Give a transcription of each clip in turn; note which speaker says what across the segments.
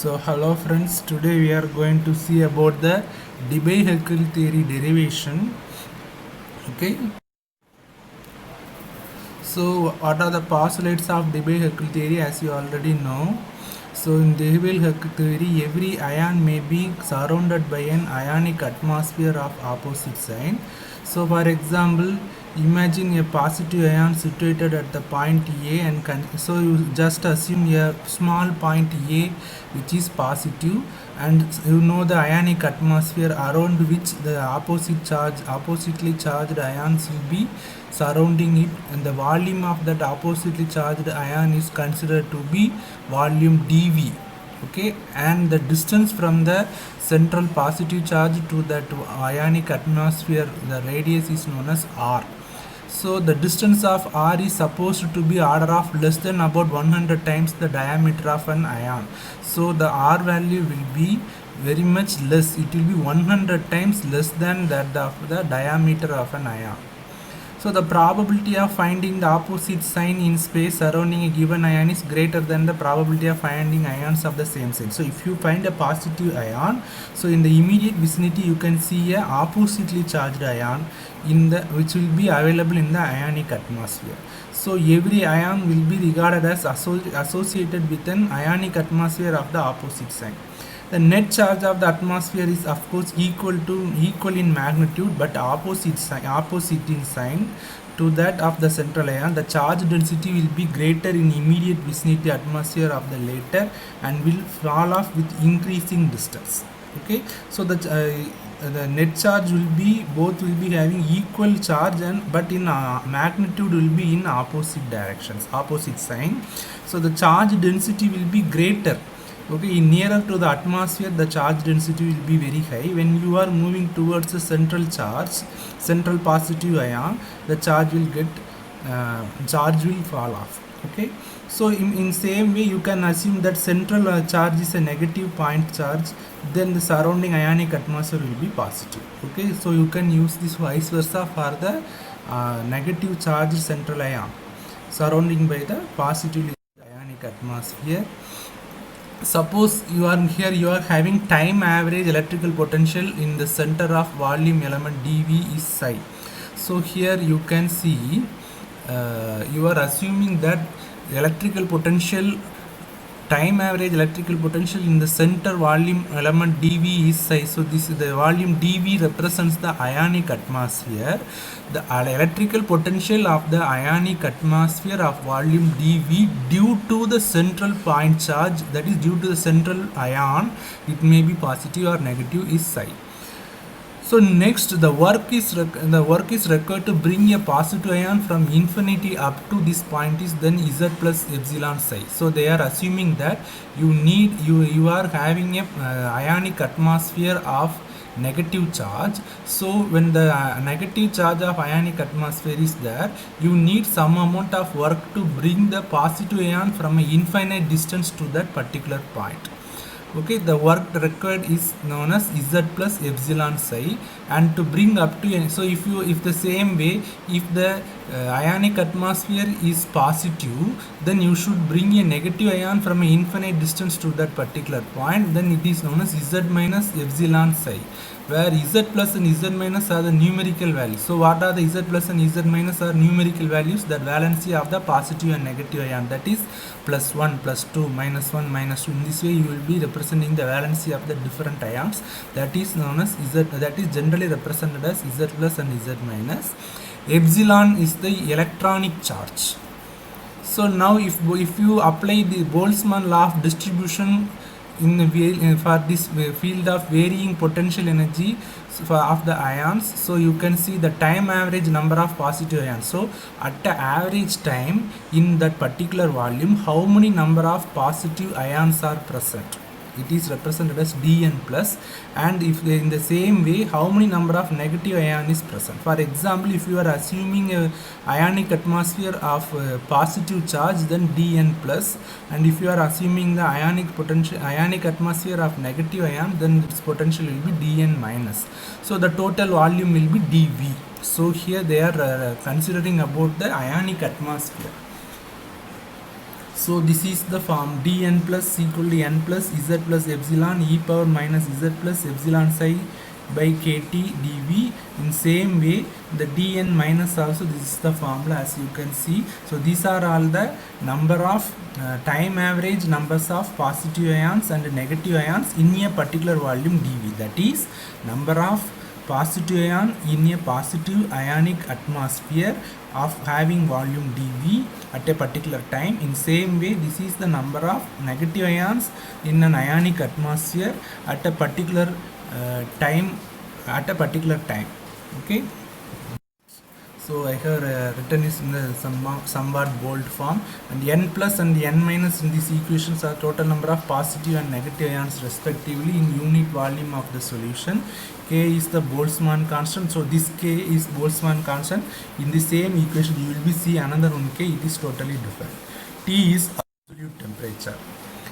Speaker 1: So hello friends, today we are going to see about the Debye-Heckel theory derivation. Okay, so what are the postulates of Debye-Heckel theory? As you already know, so in Debye-Heckel theory, every ion may be surrounded by an ionic atmosphere of opposite sign. So for example, imagine a positive ion situated at the point A, and so you just assume a small point A which is positive, and you know the ionic atmosphere around which the oppositely charged ions will be surrounding it, and the volume of that oppositely charged ion is considered to be volume dV. Okay, and the distance from the central positive charge to that ionic atmosphere, the radius is known as r. So the distance of r is supposed to be order of less than about 100 times the diameter of an ion. So the r value will be very much less. It will be 100 times less than that of the diameter of an ion. So the probability of finding the opposite sign in space surrounding a given ion is greater than the probability of finding ions of the same sign. So if you find a positive ion, so in the immediate vicinity you can see a oppositely charged ion which will be available in the ionic atmosphere. So every ion will be regarded as associated with an ionic atmosphere of the opposite sign. The net charge of the atmosphere is of course equal in magnitude but opposite in sign to that of the central ion. The charge density will be greater in immediate vicinity atmosphere of the latter and will fall off with increasing distance. Okay, so the net charge will be both will be having equal charge, and but in magnitude will be in opposite directions, opposite sign. So the charge density will be greater. Okay, nearer to the atmosphere, the charge density will be very high. When you are moving towards the central positive ion, the charge will fall off. Okay, so in same way, you can assume that central charge is a negative point charge, then the surrounding ionic atmosphere will be positive. Okay, so you can use this vice versa for the negative charge central ion surrounding by the positively ionic atmosphere. Suppose you are having time average electrical potential in the center of volume element dV is psi. So here you can see you are assuming that electrical potential, time average electrical potential in the center volume element dV is psi. So this is the volume dV represents the ionic atmosphere. The electrical potential of the ionic atmosphere of volume dV due to the central point charge, that is due to the central ion, it may be positive or negative, is psi. So next, the work is required to bring a positive ion from infinity up to this point is then Z plus epsilon psi. So they are assuming that you are having a ionic atmosphere of negative charge. So when the negative charge of ionic atmosphere is there, you need some amount of work to bring the positive ion from an infinite distance to that particular point. Okay, the work required is known as Z plus epsilon psi, and to bring up to, so if the same way, if the ionic atmosphere is positive, then you should bring a negative ion from an infinite distance to that particular point, then it is known as Z minus epsilon psi, where Z plus and Z minus are the numerical values. So what are the Z plus and Z minus are numerical values? The valency of the positive and negative ion, that is plus 1, plus 2, minus 1, minus 2. In this way you will be representing the valency of the different ions, that is known as Z, that is generally represented as Z plus and Z minus. Epsilon is the electronic charge. So now if you apply the Boltzmann law of distribution for this field of varying potential energy of the ions, so you can see the time average number of positive ions. So at the average time in that particular volume, how many number of positive ions are present? It is represented as dn plus, and if they, in the same way, how many number of negative ion is present. For example, if you are assuming a ionic atmosphere of positive charge, then dn plus, and if you are assuming the ionic atmosphere of negative ion, then its potential will be dn minus. So the total volume will be dV. So here they are considering about the ionic atmosphere. So this is the form dn plus equal to n plus z plus epsilon e power minus z plus epsilon psi by kt dv. In same way the dn minus also, this is the formula as you can see. So these are all the number of time average numbers of positive ions and negative ions in a particular volume dv. That is number of positive ion in a positive ionic atmosphere of having volume dv at a particular time. In same way this is the number of negative ions in an ionic atmosphere at a particular time, okay. So I have written this in the somewhat bold form, and n plus and n minus in these equations are total number of positive and negative ions respectively in unit volume of the solution. K is the Boltzmann constant, so this K is Boltzmann constant. In the same equation you will be see another one K, it is totally different. T is absolute temperature.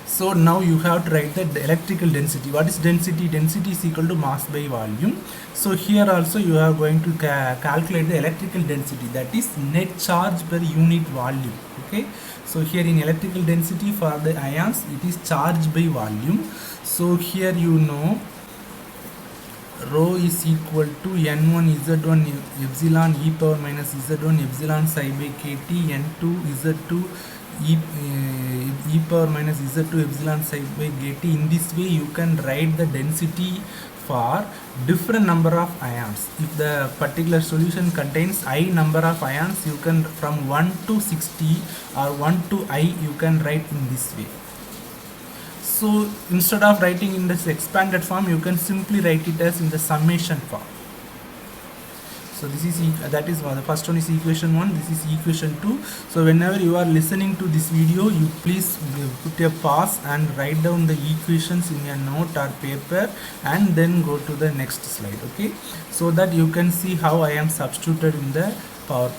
Speaker 1: So now you have to write the electrical density. What is density? Density is equal to mass by volume. So here also you are going to calculate the electrical density, that is net charge per unit volume, okay. So here in electrical density for the ions it is charge by volume. So here you know rho is equal to n1 z1 epsilon e power minus z1 epsilon psi by kt, n2 z2 e power minus z2 epsilon psi by kt. In this way you can write the density for different number of ions. If the particular solution contains I number of ions, you can from 1 to 60 or 1 to I you can write in this way. So instead of writing in this expanded form, you can simply write it as in the summation form. So this is that is the first one is equation 1, this is equation 2. So whenever you are listening to this video, you please put a pause and write down the equations in your note or paper and then go to the next slide, okay, so that you can see how I am substituted in the power.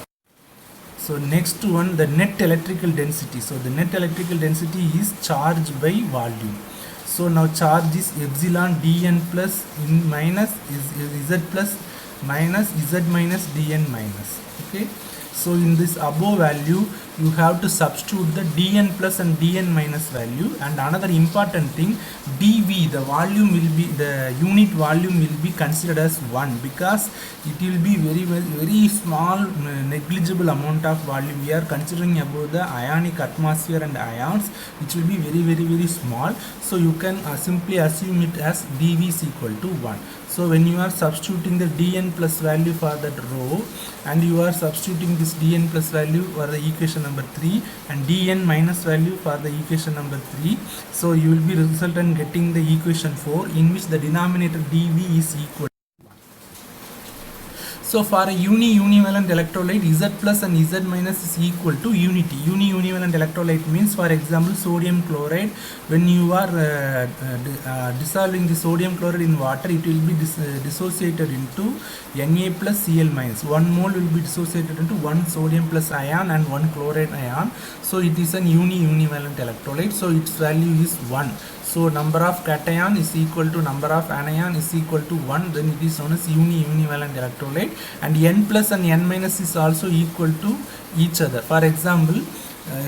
Speaker 1: So next one, the net electrical density. So the net electrical density is charge by volume. So now charge is epsilon dn plus in minus is z plus minus z minus dn minus, okay. So in this above value you have to substitute the dn plus and dn minus value. And another important thing, dv, the volume will be, the unit volume will be considered as 1 because it will be very small negligible amount of volume. We are considering about the ionic atmosphere and ions, which will be very small. So you can simply assume it as dv is equal to 1. So when you are substituting the dn plus value for that rho, and you are substituting this dn plus value for the equation number 3 and dn minus value for the equation number 3, so you will be resultant getting the equation 4 in which the denominator dv is equal. So for a univalent electrolyte, Z plus and Z minus is equal to unity. Univalent electrolyte means, for example, sodium chloride. When you are dissolving the sodium chloride in water, it will be dissociated into Na plus Cl minus. 1 mole will be dissociated into 1 sodium plus ion and 1 chloride ion. So it is an univalent electrolyte. So its value is 1. So number of cation is equal to number of anion is equal to 1, then it is known as univalent electrolyte. And n plus and n minus is also equal to each other. For example,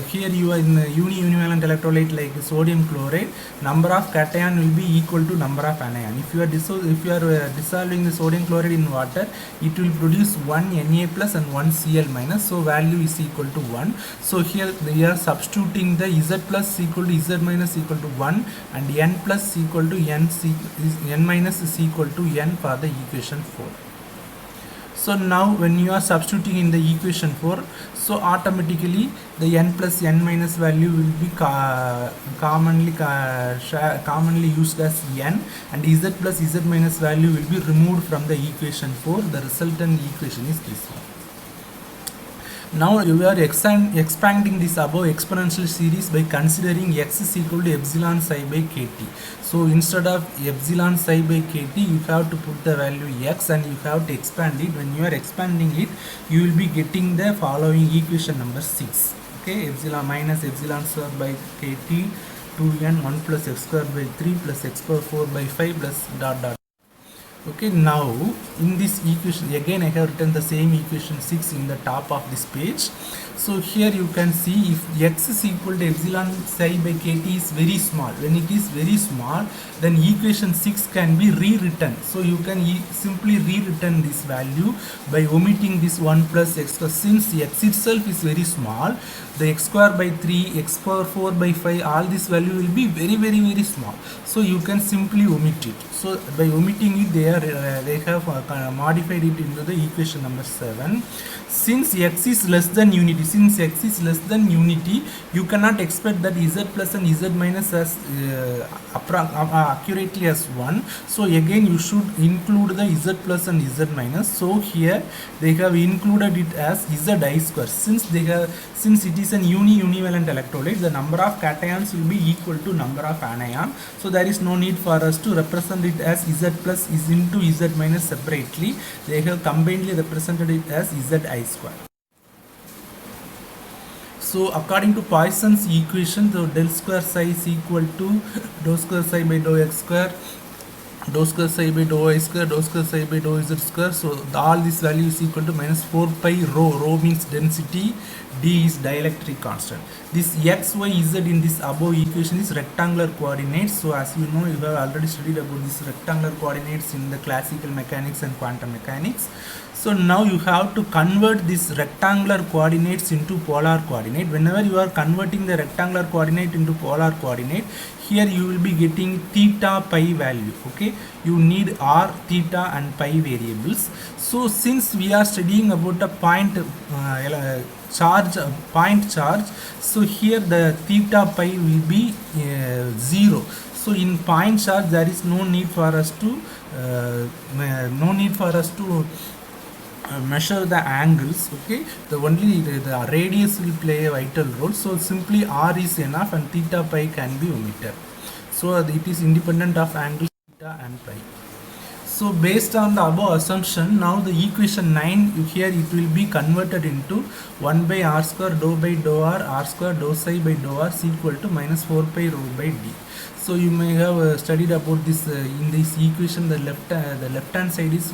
Speaker 1: here you are in univalent electrolyte like sodium chloride, number of cation will be equal to number of anion. If you are dissolving the sodium chloride in water, it will produce 1 Na plus and 1 Cl minus, so value is equal to 1. So here they are substituting the Z plus equal to Z minus equal to 1 and n plus equal to n minus is equal to n for the equation 4. So now when you are substituting in the equation 4, so automatically the n plus n minus value will be commonly used as n, and Z plus Z minus value will be removed from the equation 4. The resultant equation is this one. Now we are expanding this above exponential series by considering x is equal to epsilon psi by kt. So instead of epsilon psi by kt, you have to put the value x and you have to expand it. When you are expanding it, you will be getting the following equation number 6. Okay, epsilon minus epsilon square by kt 2n 1 plus x square by 3 plus x power 4 by 5 plus dot. Okay, now in this equation again I have written the same equation 6 in the top of this page. So here you can see if x is equal to epsilon psi by kt is very small, when it is very small then equation 6 can be rewritten. So you can simply rewritten this value by omitting this 1 plus x square. Since x itself is very small, the x square by 3, x power 4 by 5, all this value will be very small. So you can simply omit it. So by omitting it, they have modified it into the equation number 7. Since x is less than unity, you cannot expect that z plus and z minus as accurately as 1. So again you should include the z plus and z minus. So here they have included it as zi square. Since it is an univalent electrolyte, the number of cations will be equal to number of anion. So there is no need for us to represent it as z plus is into z minus separately. They have combinedly represented it as zi square. So according to Poisson's equation, the del square psi is equal to dou square psi by dou x square, dou square psi by dou y square, dou square psi by dou z square. So all this value is equal to minus 4 pi rho. Rho means density, d is dielectric constant. This x, y, z in this above equation is rectangular coordinates. So as you know, you have already studied about these rectangular coordinates in the classical mechanics and quantum mechanics. So now you have to convert these rectangular coordinates into polar coordinate. Whenever you are converting the rectangular coordinate into polar coordinate, here you will be getting theta pi value. Okay, you need r, theta and pi variables. So since we are studying about the point charge, so here the theta pi will be 0. So in point charge there is no need for us to measure the angles. Okay, the radius will play a vital role. So simply r is enough and theta pi can be omitted. So it is independent of angles theta and pi. So based on the above assumption, now the equation 9 here it will be converted into 1 by r square dou by dou r square dou psi by dou r is equal to minus 4 pi rho by d. So you may have studied about this in this equation. The left hand side is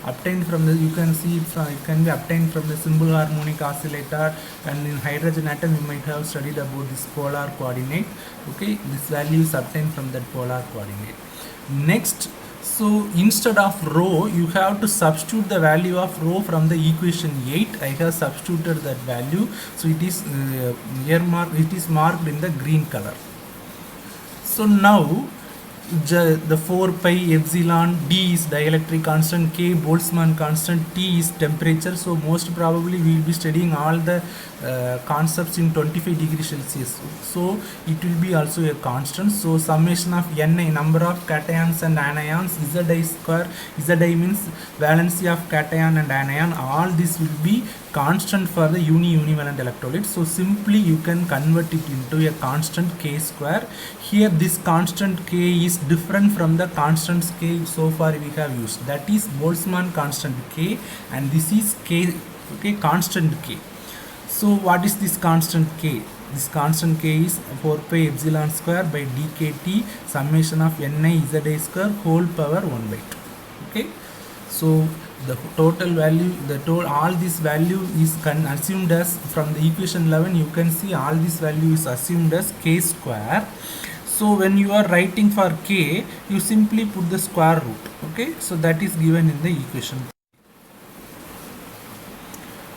Speaker 1: obtained from the, you can see it can be obtained from the simple harmonic oscillator, and in hydrogen atom you might have studied about this polar coordinate. Okay, this value is obtained from that polar coordinate. Next, so instead of rho, you have to substitute the value of rho from the equation 8. I have substituted that value. So it is it is marked in the green color. So now the 4 pi epsilon, d is dielectric constant, k Boltzmann constant, T is temperature. So most probably we will be studying all the concepts in 25 degrees Celsius. So it will be also a constant. So summation of Ni, number of cations and anions, Zi square, Zi means valency of cation and anion, all this will be constant for the univalent electrolyte. So simply you can convert it into a constant k square. Here this constant k is different from the constants k so far we have used. That is Boltzmann constant k, and this is k, okay, constant k. So what is this constant k? This constant k is 4 pi epsilon square by dkt summation of Ni Zi square whole power 1 by 2. Okay, so the total value, all this value is assumed as, from the equation 11 you can see all this value is assumed as k square. So when you are writing for k, you simply put the square root. Okay, so that is given in the equation.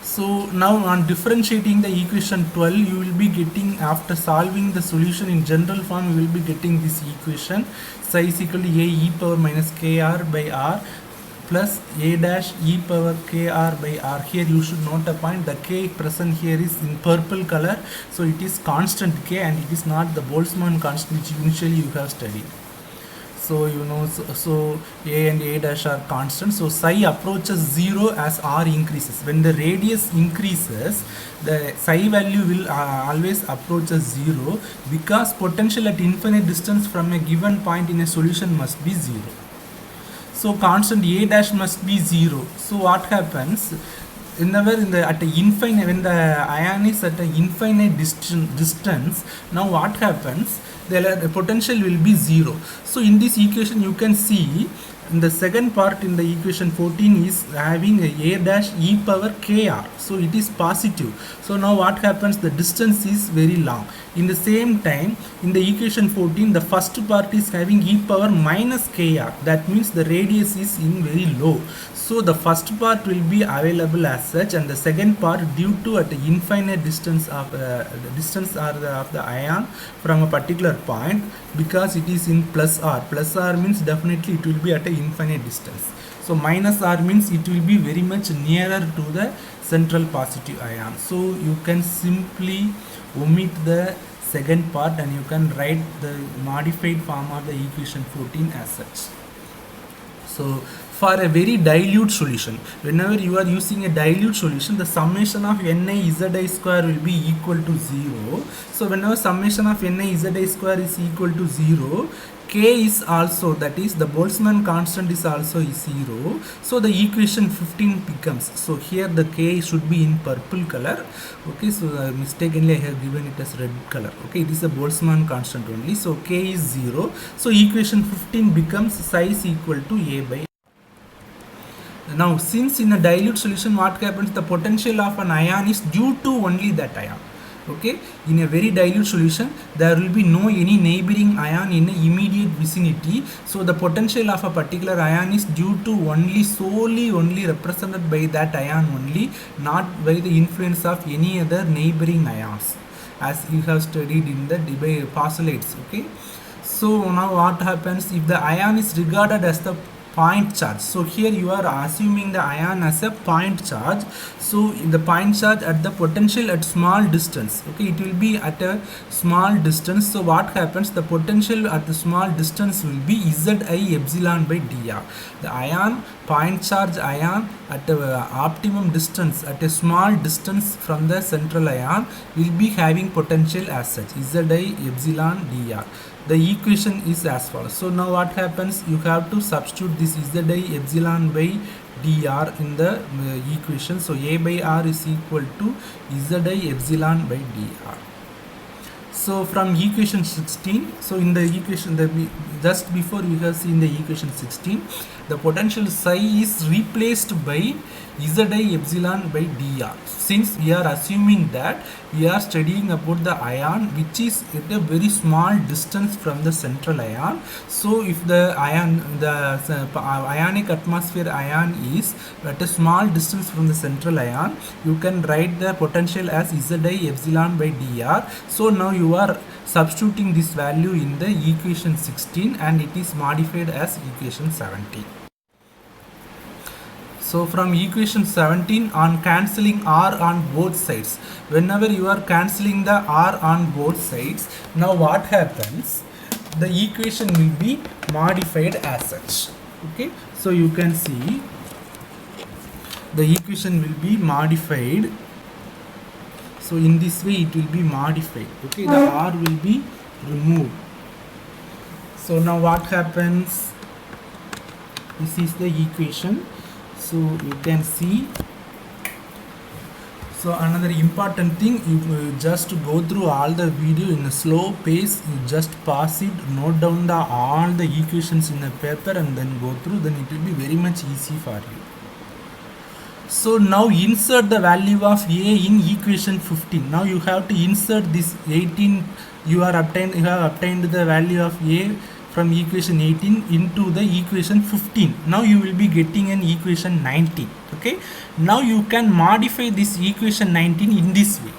Speaker 1: So now on differentiating the equation 12, you will be getting, after solving the solution in general form, you will be getting this equation psi is equal to a e power minus kr by r plus a dash e power kr by r. Here you should note a point, the k present here is in purple color, so it is constant k and it is not the Boltzmann constant which initially you have studied. So you know, so a and a dash are constant. So psi approaches 0 as r increases. When the radius increases, the psi value will always approaches 0, because potential at infinite distance from a given point in a solution must be 0. So constant a dash must be 0. So what happens? Whenever at a infinite, when the ion is at an infinite distance, now what happens? the potential will be 0. So in this equation you can see in the second part in the equation 14 is having a dash e power kr, so it is positive. So now what happens, the distance is very long. In the same time in the equation 14 the first part is having e power minus kr, that means the radius is in very low. So the first part will be available as such, and the second part due to at the infinite distance of the distance of the ion from a particular point, because it is in plus r. Plus r means definitely it will be at a infinite distance. So minus r means it will be very much nearer to the central positive ion. So you can simply omit the second part and you can write the modified form of the equation 14 as such. So for a very dilute solution, whenever you are using a dilute solution, the summation of Ni Zi square will be equal to 0. So whenever summation of Ni Zi square is equal to 0, K is also, that is the Boltzmann constant is also 0. So the equation 15 becomes, so here the K should be in purple color. Okay, so mistakenly I have given it as red color. Okay, it is a Boltzmann constant only. So K is 0. So equation 15 becomes psi is equal to A by. Now since in a dilute solution what happens, the potential of an ion is due to only that ion. Okay, in a very dilute solution there will be no any neighboring ion in a immediate vicinity, so the potential of a particular ion is due to only represented by that ion only, not by the influence of any other neighboring ions, as you have studied in the postulates. Okay, so now what happens if the ion is regarded as the point charge? So here you are assuming the ion as a point charge. So in the point charge at the potential at small distance, okay, it will be at a small distance. So what happens, the potential at the small distance will be Zi epsilon by dr. The ion, point charge ion at the optimum distance, at a small distance from the central ion, will be having potential as such Zi epsilon dr. The equation is as follows. So now what happens, you have to substitute this Zi epsilon by dr in the equation. So A by r is equal to Zi epsilon by dr. So from equation 16, so in the equation just before we have seen the equation 16, the potential psi is replaced by Zi epsilon by dr. Since we are assuming that we are studying about the ion which is at a very small distance from the central ion, so if the ionic atmosphere ion is at a small distance from the central ion, you can write the potential as Zi epsilon by dr. So now you are substituting this value in the equation 16 and it is modified as equation 17. So from equation 17, on cancelling r on both sides, whenever you are cancelling the r on both sides, now what happens, the equation will be modified as such. Okay, so you can see the equation will be modified. So in this way it will be modified. Okay, the r will be removed. So now what happens, this is the equation. So you can see, so another important thing, you just go through all the video in a slow pace, you just pause it, note down all the equations in a paper and then go through, then it will be very much easy for you. So now insert the value of A in equation 15. Now you have to insert this 18, you have obtained the value of A from equation 18 into the equation 15. Now you will be getting an equation 19. Okay, now you can modify this equation 19 in this way.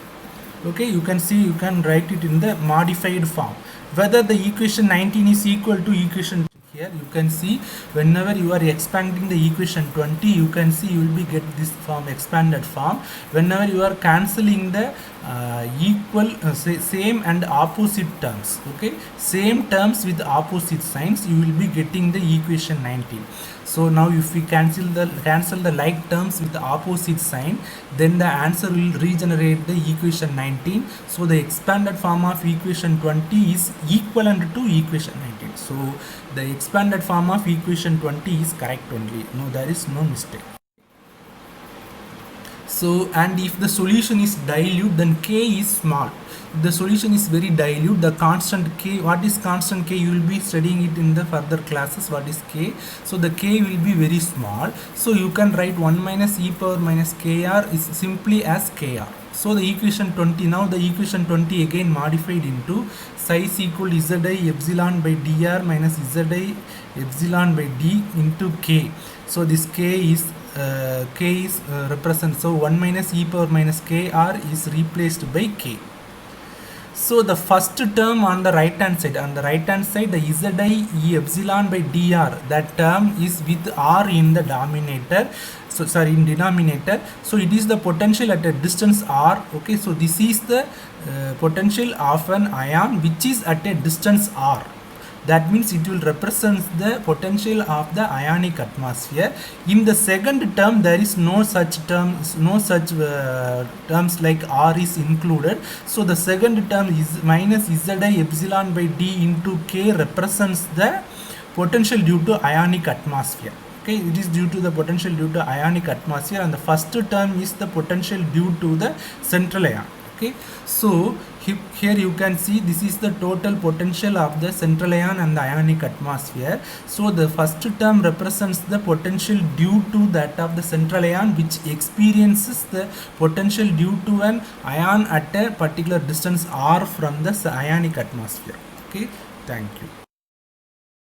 Speaker 1: Okay, you can see, you can write it in the modified form, whether the equation 19 is equal to equation. Here you can see, whenever you are expanding the equation 20, you can see you will be get this form, expanded form. Whenever you are cancelling the equal same and opposite terms, okay, same terms with opposite signs, you will be getting the equation 19. So now if we cancel the like terms with the opposite sign, then the answer will regenerate the equation 19. So the expanded form of equation 20 is equivalent to equation 19. So the expanded form of equation 20 is correct only. No, there is no mistake. So, and if the solution is dilute, then K is small. If the solution is very dilute, the constant K, what is constant K? You will be studying it in the further classes. What is K? So the K will be very small. So you can write 1 minus e power minus Kr is simply as Kr. So the equation 20, now the equation 20 again modified into psi is equal to Zi epsilon by dr minus Zi epsilon by d into K. So this K is represent, so 1 minus e power minus Kr is replaced by K. So the first term on the right hand side, the Zi e epsilon by dr, that term is with r in the denominator. So sorry, in denominator. So it is the potential at a distance r. Okay, so this is the potential of an ion which is at a distance r. That means it will represent the potential of the ionic atmosphere. In the second term, there is no such terms like r is included. So the second term is minus Zi epsilon by d into K represents the potential due to ionic atmosphere. Okay, it is due to the potential due to ionic atmosphere, and the first term is the potential due to the central ion. Okay, so here you can see this is the total potential of the central ion and the ionic atmosphere. So the first term represents the potential due to that of the central ion, which experiences the potential due to an ion at a particular distance r from the ionic atmosphere. Okay, thank you.